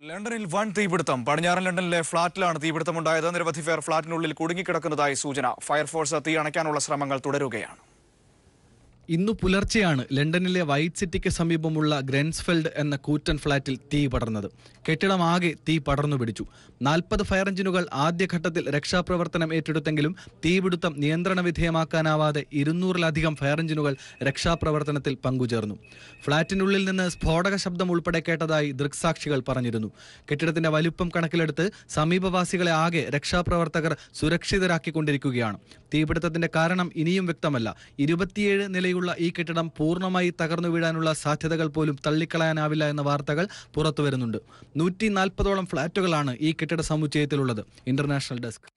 ലണ്ടനിൽ വൻ തീപിടുത്തം. പടിഞ്ഞാറൻ ലണ്ടനിലെ ഫ്ളാറ്റിലാണ് തീപിടുത്തമുണ്ടായത്. നിരവധി പേർ ഫ്ളാറ്റിനുള്ളിൽ കുടുങ്ങിക്കിടക്കുന്നതായി സൂചന. ഫയർഫോഴ്സ് തീ അണയ്ക്കാനുള്ള ശ്രമങ്ങൾ തുടരുകയാണ്. ഇന്നു പുലർച്ചെയാണ് ലണ്ടനിലെ വൈറ്റ് സിറ്റിക്ക് സമീപമുള്ള ഗ്രൻസ്ഫെൽഡ് എന്ന കൂറ്റൻ ഫ്ളാറ്റിൽ തീ പടർന്നത്. കെട്ടിടമാകെ തീ പടർന്നു പിടിച്ചു. 40 ഫയർ എഞ്ചിനുകൾ ആദ്യഘട്ടത്തിൽ രക്ഷാപ്രവർത്തനം ഏറ്റെടുത്തെങ്കിലും തീപിടുത്തം നിയന്ത്രണ വിധേയമാക്കാനാവാതെ 200-ലധികം ഫയർ എഞ്ചിനുകൾ രക്ഷാപ്രവർത്തനത്തിൽ പങ്കുചേർന്നു. ഫ്ളാറ്റിനുള്ളിൽ നിന്ന് സ്ഫോടക ശബ്ദം ഉൾപ്പെടെ കേട്ടതായി ദൃക്സാക്ഷികൾ പറഞ്ഞിരുന്നു. കെട്ടിടത്തിന്റെ വലുപ്പം കണക്കിലെടുത്ത് സമീപവാസികളെ ആകെ രക്ഷാപ്രവർത്തകർ സുരക്ഷിതരാക്കിക്കൊണ്ടിരിക്കുകയാണ്. തീപിടുത്തത്തിന്റെ കാരണം ഇനിയും വ്യക്തമല്ല. 27 നിലയുള്ള ഈ കെട്ടിടം പൂർണ്ണമായി തകർന്നു വീഴാനുള്ള സാധ്യതകൾ പോലും തള്ളിക്കളയാനാവില്ല എന്ന വാർത്തകൾ പുറത്തുവരുന്നുണ്ട്. 140ഓളം ഫ്ളാറ്റുകളാണ് ഈ കെട്ടിട സമുച്ചയത്തിലുള്ളത്. International desk.